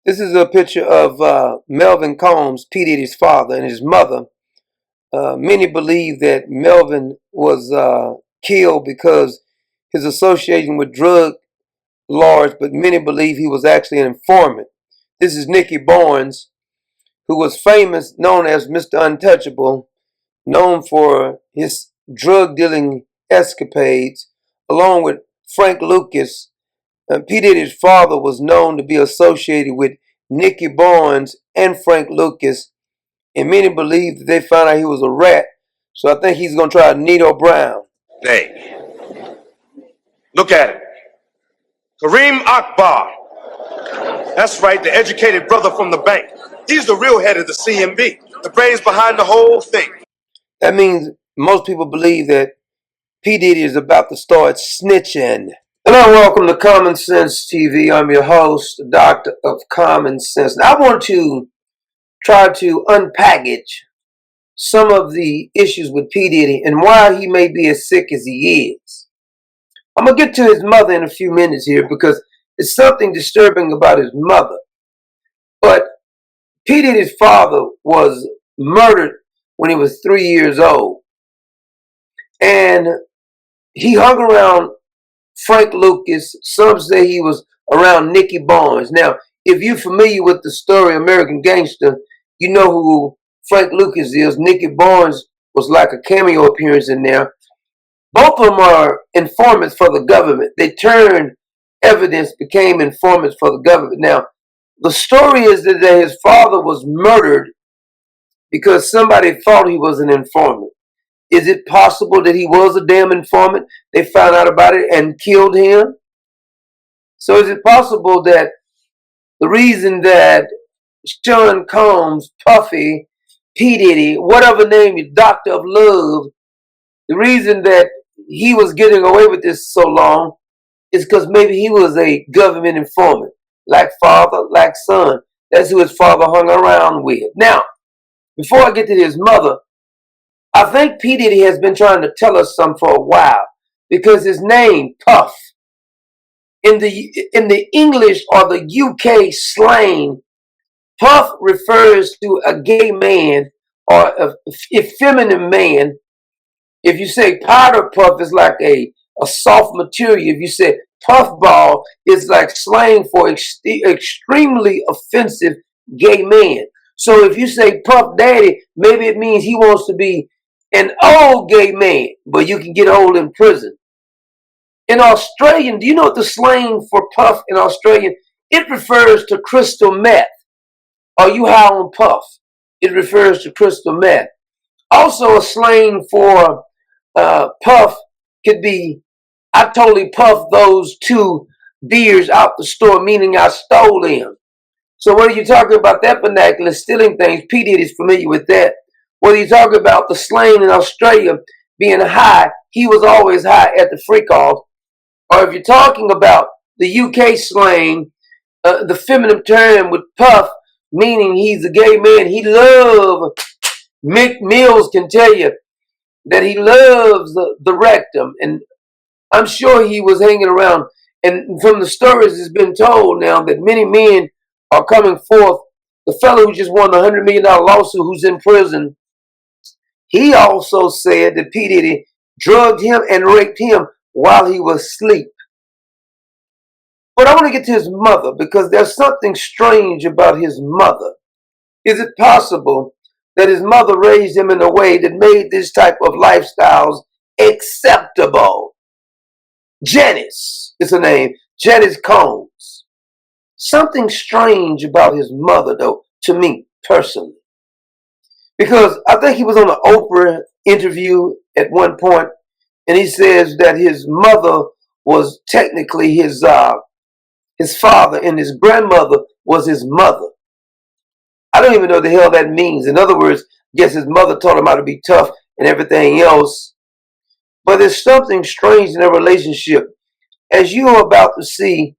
This is a picture of Melvin Combs, P. Diddy's father, and his mother. Many believe that Melvin was killed because his association with drug lords, but many believe he was actually an informant. This is Nicky Barnes, who was famous, known as Mr. Untouchable, known for his drug dealing escapades, along with Frank Lucas. P. Diddy's father was known to be associated with Nicky Barnes and Frank Lucas, and many believe that they found out he was a rat, so I think he's going to try Nito Brown. Hey, look at it. Kareem Akbar. That's right, the educated brother from the bank. He's the real head of the CMB, the brains behind the whole thing. That means most people believe that P. Diddy is about to start snitching. Hello, welcome to Common Sense TV. I'm your host, the Doctor of Common Sense. Now, I want to try to unpackage some of the issues with P. Diddy and why he may be as sick as he is. I'm going to get to his mother in a few minutes here because it's something disturbing about his mother. But P. Diddy's father was murdered when he was 3 years old. And he hung around Frank Lucas. Some say he was around Nicky Barnes. Now, if you're familiar with the story American Gangster, you know who Frank Lucas is. Nicky Barnes was like a cameo appearance in there. Both of them are informants for the government. They turned evidence, became informants for the government. Now, the story is that his father was murdered because somebody thought he was an informant. Is it possible that he was a damn informant? They found out about it and killed him? So is it possible that the reason that Sean Combs, Puffy, P. Diddy, whatever name you, Doctor of Love, the reason that he was getting away with this so long is because maybe he was a government informant, like father, like son. That's who his father hung around with. Now, before I get to his mother, I think P. Diddy has been trying to tell us something for a while because his name, Puff, in the English or the UK slang, Puff refers to a gay man or a effeminate man. If you say powder puff, it's like a soft material. If you say puffball, it's like slang for extremely offensive gay man. So if you say Puff Daddy, maybe it means he wants to be an old gay man, but you can get old in prison. In Australian, do you know what the slang for puff in Australian? It refers to crystal meth. Are you high on puff? It refers to crystal meth. Also, a slang for puff could be, I totally puffed those 2 beers out the store, meaning I stole them. So what are you talking about that vernacular, stealing things? P. Diddy's familiar with that. What are you talking about the slang in Australia being high? He was always high at the freak off. Or if you're talking about the UK slang, the feminine term with puff, meaning he's a gay man. He loves, Mick Mills can tell you that he loves the rectum. And I'm sure he was hanging around. And from the stories it's been told now that many men are coming forth. The fellow who just won the $100 million lawsuit who's in prison, he also said that P. Diddy drugged him and raped him while he was asleep. But I want to get to his mother because there's something strange about his mother. Is it possible that his mother raised him in a way that made this type of lifestyles acceptable? Janice is her name. Janice Combs. Something strange about his mother, though, to me personally. Because I think he was on an Oprah interview at one point, and he says that his mother was technically his father, and his grandmother was his mother. I don't even know what the hell that means. In other words, I guess his mother taught him how to be tough and everything else. But there's something strange in their relationship. As you are about to see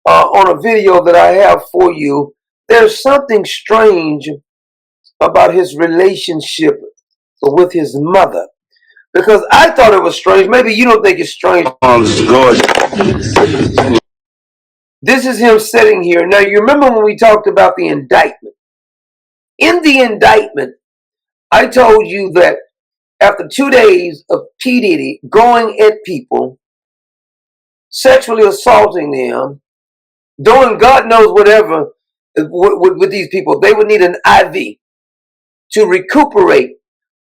on a video that I have for you, there's something strange about his relationship with his mother. Because I thought it was strange. Maybe you don't think it's strange. This is him sitting here. Now, you remember when we talked about the indictment? In the indictment, I told you that after 2 days of P. Diddy going at people, sexually assaulting them, doing God knows whatever with these people, they would need an IV to recuperate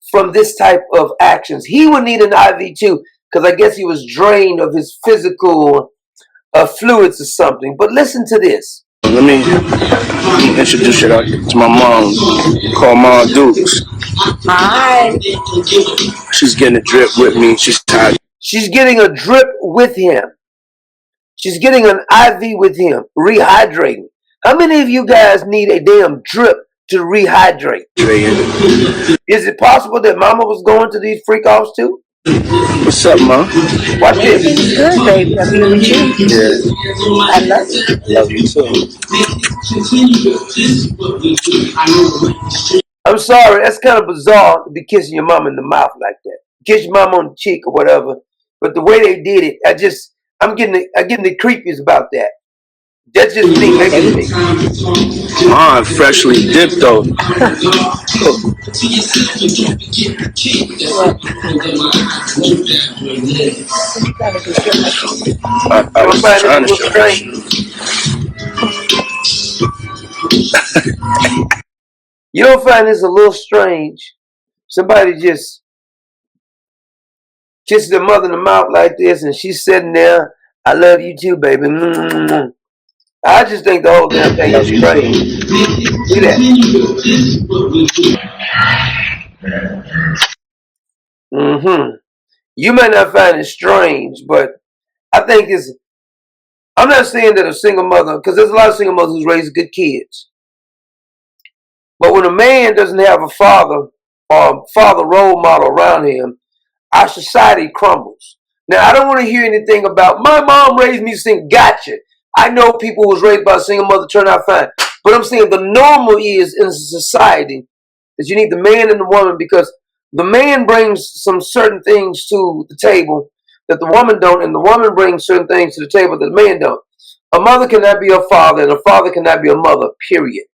from this type of actions. He would need an IV too, because I guess he was drained of his physical fluids or something. But listen to this. Let me introduce you to my mom, called Mom Dukes. Hi. She's getting a drip with me. She's getting a drip with him. She's getting an IV with him, rehydrating. How many of you guys need a damn drip to rehydrate? Is it possible that Mama was going to these freak offs too? What's up, Mom? Watch this. Everything's good, baby. I'm here with you. Yeah. I love you. Love you too. I'm sorry, that's kind of bizarre to be kissing your mom in the mouth like that. Kiss your mom on the cheek or whatever. But the way they did it, I'm getting the creepies about that. That's just me, maybe me. Mom, freshly dipped though. I was trying to show you. You don't find this a little strange? Somebody just kisses their mother in the mouth like this, and she's sitting there. I love you too, baby. Mm-hmm. I just think the whole damn thing is strange. See that? You may not find it strange, but I think I'm not saying that a single mother, because there's a lot of single mothers who raise good kids. But when a man doesn't have a father or father role model around him, our society crumbles. Now, I don't want to hear anything about my mom raised me sing. Gotcha. I know people who was raised by a single mother turn out fine. But I'm saying the normal is in society that you need the man and the woman, because the man brings some certain things to the table that the woman don't, and the woman brings certain things to the table that the man don't. A mother cannot be a father, and a father cannot be a mother, period.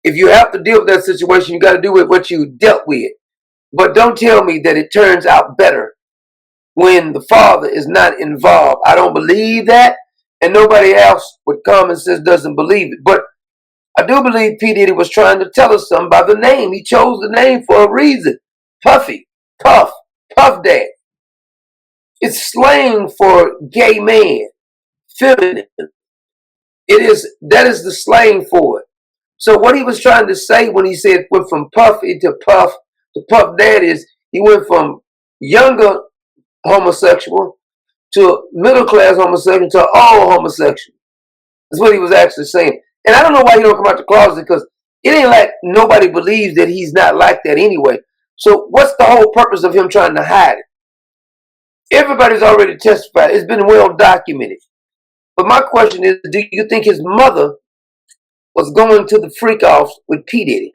If you have to deal with that situation, you got to do with what you dealt with. But don't tell me that it turns out better when the father is not involved. I don't believe that, and nobody else with common sense doesn't believe it. But I do believe P. Diddy was trying to tell us something by the name. He chose the name for a reason. Puffy, Puff, Puff Dad. It's slang for gay man, feminine. That is the slang for it. So what he was trying to say when he said went from Puffy to Puff Dad is he went from younger homosexual to middle class homosexual to all homosexual. That's what he was actually saying. And I don't know why he don't come out the closet, because it ain't like nobody believes that he's not like that anyway. So what's the whole purpose of him trying to hide it? Everybody's already testified. It's been well documented. But my question is, do you think his mother was going to the freak offs with P. Diddy?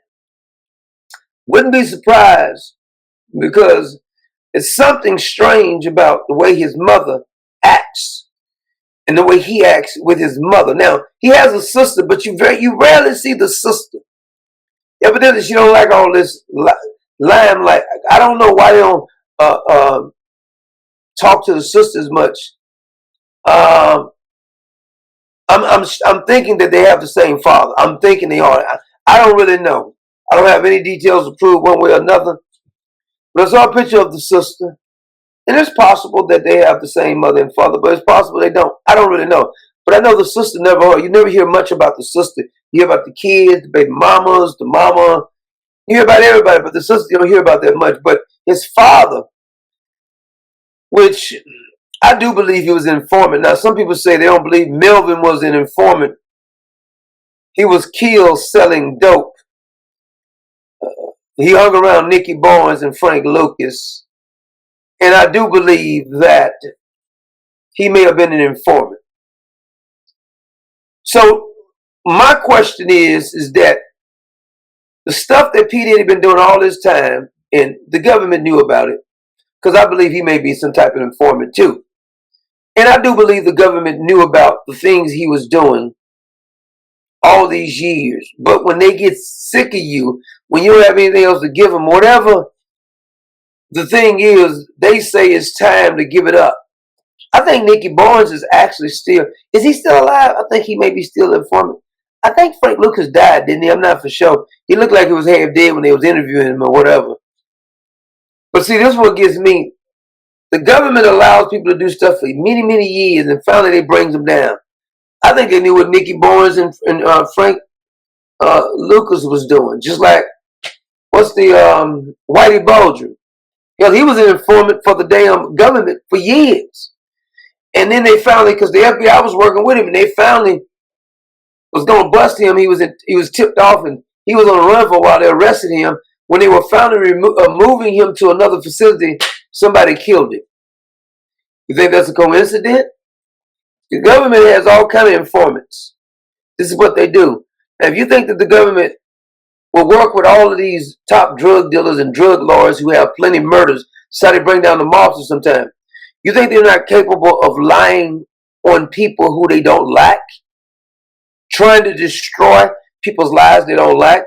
Wouldn't be surprised, because it's something strange about the way his mother acts and the way he acts with his mother. Now, he has a sister, but you rarely see the sister. Evidently, she don't like all this limelight. I don't know why they don't talk to the sisters much. I'm thinking that they have the same father. I'm thinking they are. I don't really know. I don't have any details to prove one way or another. But I saw a picture of the sister, and it's possible that they have the same mother and father, but it's possible they don't. I don't really know. But I know the sister you never hear much about the sister. You hear about the kids, the baby mamas, the mama. You hear about everybody, but the sister, you don't hear about that much. But his father, which I do believe he was an informant. Now, some people say they don't believe Melvin was an informant. He was killed selling dope. He hung around Nicky Barnes and Frank Lucas. And I do believe that he may have been an informant. So my question is that the stuff that P. Diddy been doing all this time, and the government knew about it, because I believe he may be some type of informant too. And I do believe the government knew about the things he was doing all these years. But when they get sick of you, when you don't have anything else to give them, whatever the thing is, they say it's time to give it up. I think Nicky Barnes is actually still, is he still alive? I think he may be still informant. I think Frank Lucas died, didn't he? I'm not for sure. He looked like he was half dead when they was interviewing him or whatever. But see, this is what gets me. The government allows people to do stuff for many, many years, and finally they brings them down. I think they knew what Nicky Barnes and Frank Lucas was doing. Just like, what's the Whitey Bulger? Hell, he was an informant for the damn government for years. And then they finally, because the FBI was working with him, and they finally was going to bust him. He was tipped off, and he was on the run for a while. They arrested him. When they were finally moving him to another facility, somebody killed him. You think that's a coincidence? The government has all kind of informants. This is what they do. Now, if you think that the government will work with all of these top drug dealers and drug lords who have plenty of murders, so they bring down the mobsters sometimes, you think they're not capable of lying on people who they don't like? Trying to destroy people's lives they don't like?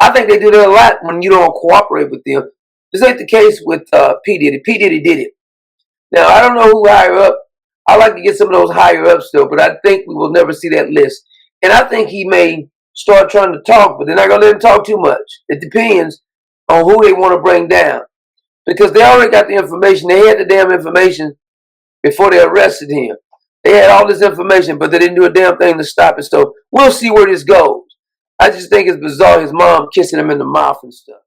I think they do that a lot when you don't cooperate with them. This ain't the case with P. Diddy. P. Diddy did it. Now, I don't know who higher up. I like to get some of those higher ups still, but I think we will never see that list. And I think he may start trying to talk, but they're not going to let him talk too much. It depends on who they want to bring down. Because they already got the information. They had the damn information before they arrested him. They had all this information, but they didn't do a damn thing to stop it. So we'll see where this goes. I just think it's bizarre his mom kissing him in the mouth and stuff.